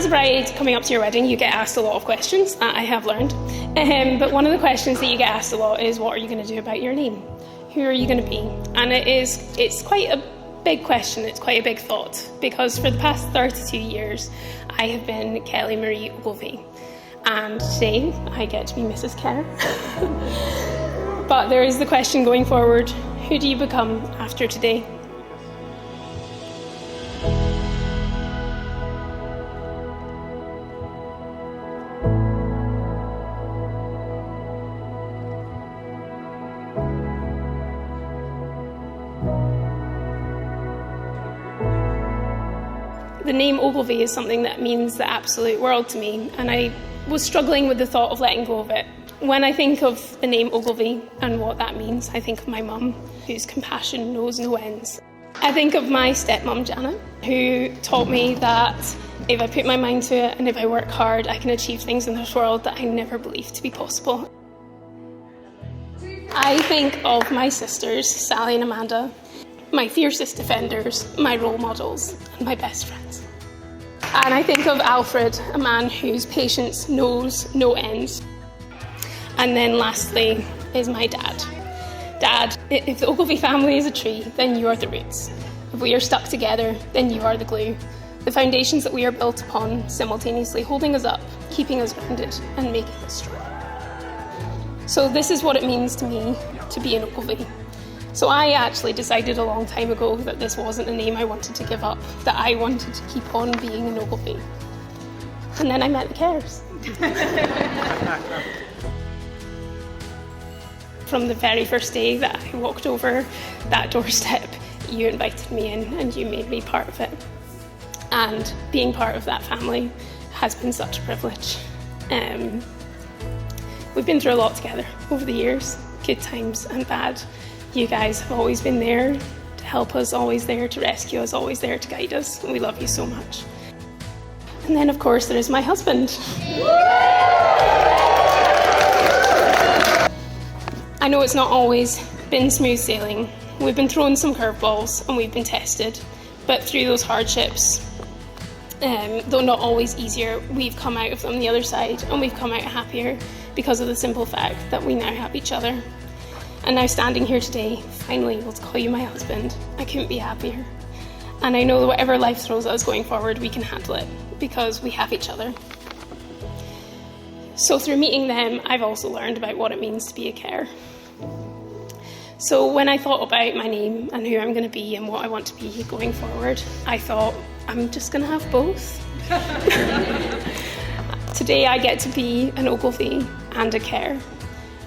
a bride coming up to your wedding, you get asked a lot of questions, that I have learned. But one of the questions that you get asked a lot is, what are you going to do about your name? Who are you going to be? And it's quite a big question, it's quite a big thought, because for the past 32 years, I have been Kelly Marie Ogilvie. And today, I get to be Mrs. Kerr. But there is the question going forward, who do you become after today? The name Ogilvie is something that means the absolute world to me, and I was struggling with the thought of letting go of it. When I think of the name Ogilvie and what that means, I think of my mum, whose compassion knows no ends. I think of my stepmum, Janet, who taught me that if I put my mind to it and if I work hard, I can achieve things in this world that I never believed to be possible. I think of my sisters, Sally and Amanda, my fiercest defenders, my role models, and my best friends. And I think of Alfred, a man whose patience knows no ends. And then lastly is my dad. Dad, if the Ogilvie family is a tree, then you are the roots. If we are stuck together, then you are the glue. The foundations that we are built upon, simultaneously holding us up, keeping us grounded, and making us strong. So this is what it means to me to be an Ogilvie. So I actually decided a long time ago that this wasn't a name I wanted to give up, that I wanted to keep on being an Ogilvie. And then I met the Kerrs. From the very first day that I walked over that doorstep, you invited me in and you made me part of it. And being part of that family has been such a privilege. We've been through a lot together over the years, good times and bad. You guys have always been there to help us, always there to rescue us, always there to guide us, and we love you so much. And then, of course, there is my husband. I know it's not always been smooth sailing. We've been thrown some curveballs and we've been tested, but through those hardships, though not always easier, we've come out of them the other side, and we've come out happier because of the simple fact that we now have each other. And now standing here today, finally able to call you my husband, I couldn't be happier. And I know that whatever life throws at us going forward, we can handle it because we have each other. So through meeting them, I've also learned about what it means to be a Kerr. So when I thought about my name and who I'm going to be and what I want to be going forward, I thought, I'm just going to have both. Today I get to be an Ogilvie and a Kerr.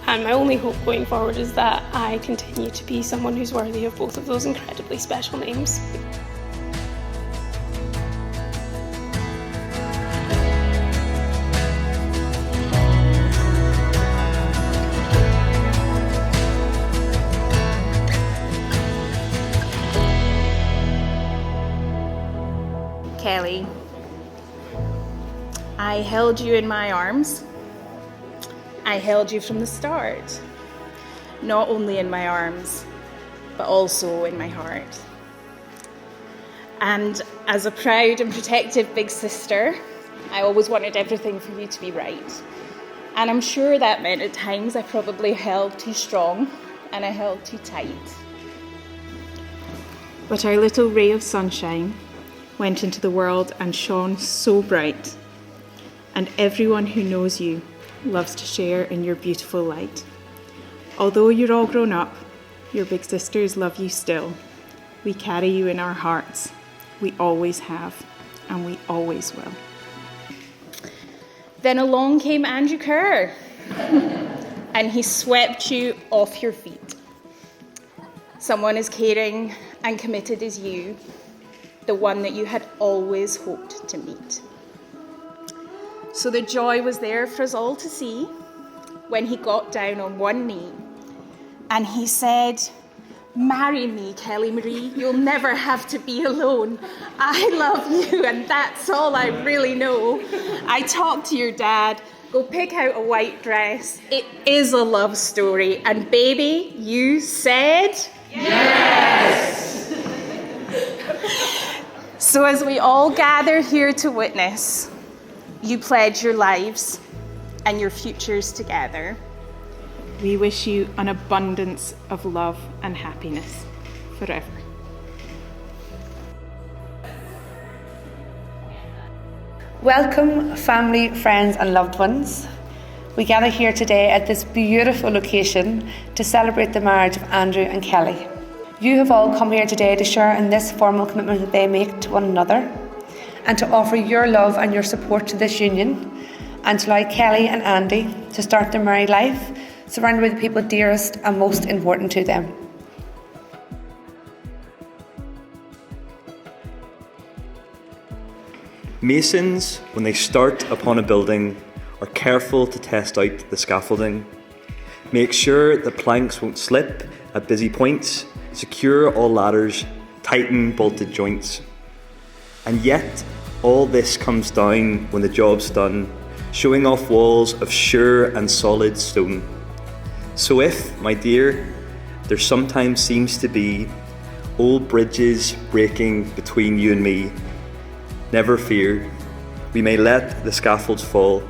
And my only hope going forward is that I continue to be someone who's worthy of both of those incredibly special names. Kelly, I held you in my arms. I held you from the start, not only in my arms, but also in my heart. And as a proud and protective big sister, I always wanted everything for you to be right. And I'm sure that meant at times I probably held too strong and I held too tight. But our little ray of sunshine went into the world and shone so bright. And everyone who knows you loves to share in your beautiful light. Although you're all grown up, your big sisters love you still. We carry you in our hearts. We always have, and we always will. Then along came Andrew Kerr, and he swept you off your feet. Someone as caring and committed as you, the one that you had always hoped to meet. So the joy was there for us all to see when he got down on one knee and he said, "Marry me, Kelly Marie, you'll never have to be alone. I love you and that's all I really know. I talked to your dad, go pick out a white dress. It is a love story. And baby, you said?" Yes! So as we all gather here to witness, You pledge your lives and your futures together. We wish you an abundance of love and happiness forever. Welcome, family, friends and loved ones. We gather here today at this beautiful location to celebrate the marriage of Andrew and Kelly. You have all come here today to share in this formal commitment that they make to one another and to offer your love and your support to this union, and to allow Kelly and Andy to start their married life surrounded by the people dearest and most important to them. Masons, when they start upon a building, are careful to test out the scaffolding. Make sure the planks won't slip at busy points, secure all ladders, tighten bolted joints. And yet, all this comes down when the job's done, showing off walls of sure and solid stone. So if, my dear, there sometimes seems to be old bridges breaking between you and me, never fear, we may let the scaffolds fall,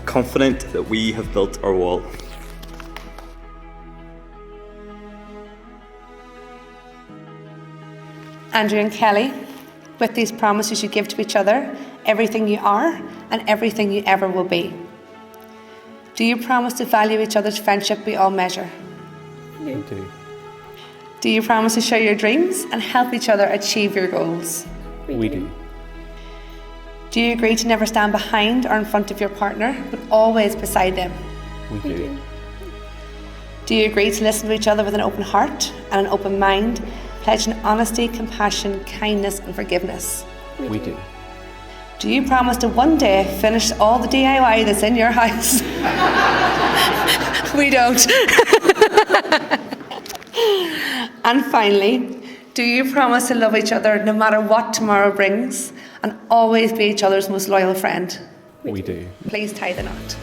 confident that we have built our wall. Andrew and Kelly, with these promises you give to each other, everything you are and everything you ever will be. Do you promise to value each other's friendship beyond measure? We do. Do you promise to share your dreams and help each other achieve your goals? We do. Do you agree to never stand behind or in front of your partner, but always beside them? We do. Do you agree to listen to each other with an open heart and an open mind, pledging honesty, compassion, kindness and forgiveness? We do. Do you promise to one day finish all the DIY that's in your house? We don't. And finally, do you promise to love each other no matter what tomorrow brings and always be each other's most loyal friend? We do. Please tie the knot.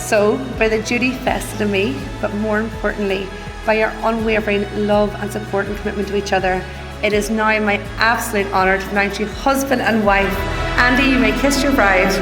So, by the duty vested in me, but more importantly, by your unwavering love and support and commitment to each other, it is now my absolute honour to pronounce you husband and wife. Andy, you may kiss your bride.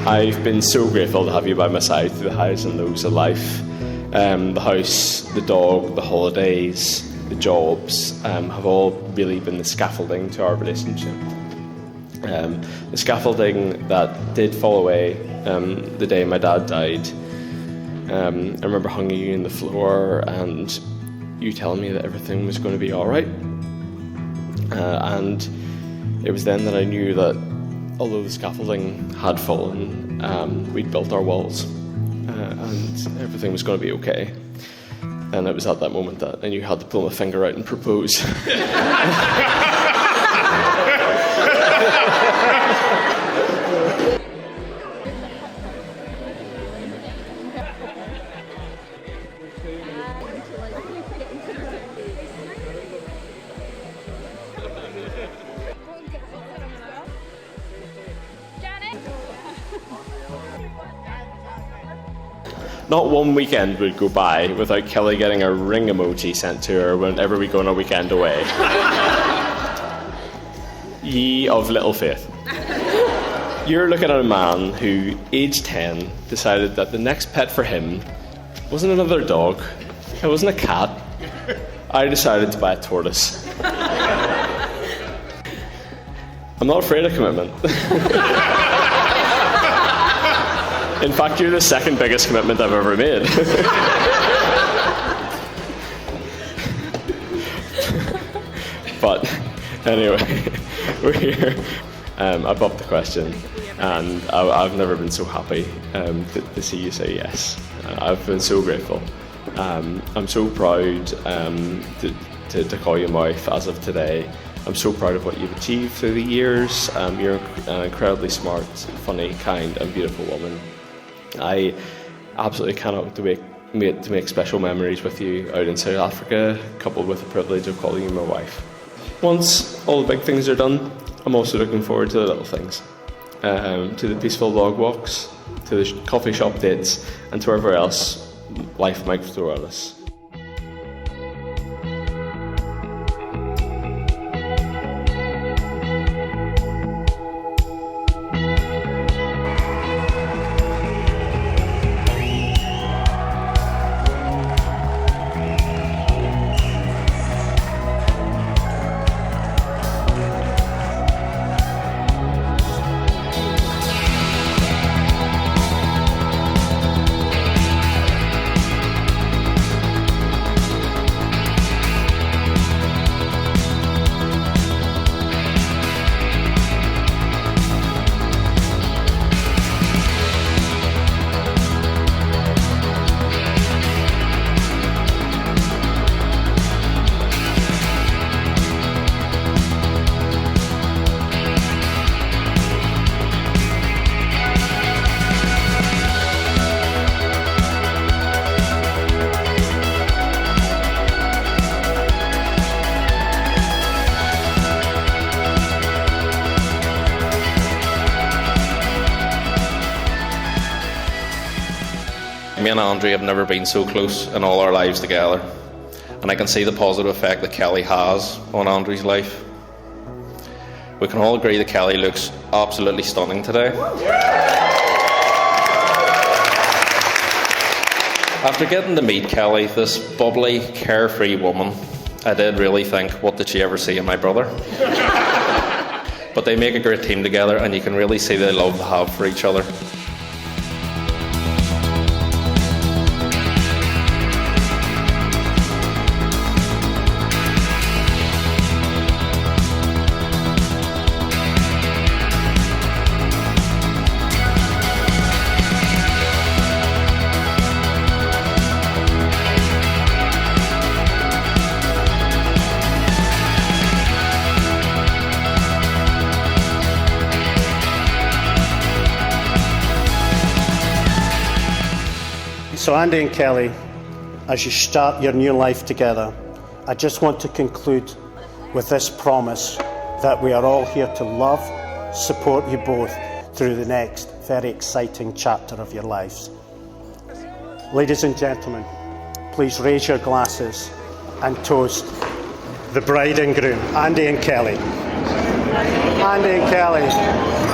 I've been so grateful to have you by my side through the highs and lows of life. The house, the dog, the holidays, the jobs have all really been the scaffolding to our relationship. The scaffolding that did fall away the day my dad died. I remember hanging you on the floor and you telling me that everything was going to be all right. And it was then that I knew that although the scaffolding had fallen, we'd built our walls and everything was going to be okay. And it was at that moment that I knew I had to pull my finger out and propose. Not one weekend would go by without Kelly getting a ring emoji sent to her whenever we go on a weekend away. Ye of little faith. You're looking at a man who, aged 10, decided that the next pet for him wasn't another dog, it wasn't a cat. I decided to buy a tortoise. I'm not afraid of commitment. In fact, you're the second biggest commitment I've ever made. But anyway, we're here. I popped the question, and I've never been so happy to see you say yes. I've been so grateful. I'm so proud to call you my wife as of today. I'm so proud of what you've achieved through the years. You're an incredibly smart, funny, kind, and beautiful woman. I absolutely cannot wait to make special memories with you out in South Africa, coupled with the privilege of calling you my wife. Once all the big things are done, I'm also looking forward to the little things, to the peaceful dog walks, to the coffee shop dates, and to wherever else life might throw at us. Me and Andrew have never been so close in all our lives together, and I can see the positive effect that Kelly has on Andrew's life. We can all agree that Kelly looks absolutely stunning today. After getting to meet Kelly, this bubbly, carefree woman, I did really think, what did she ever see in my brother? But they make a great team together, and you can really see the love they have for each other. So Andy and Kelly, as you start your new life together, I just want to conclude with this promise that we are all here to love, support you both through the next very exciting chapter of your lives. Ladies and gentlemen, please raise your glasses and toast the bride and groom, Andy and Kelly. Andy and Kelly.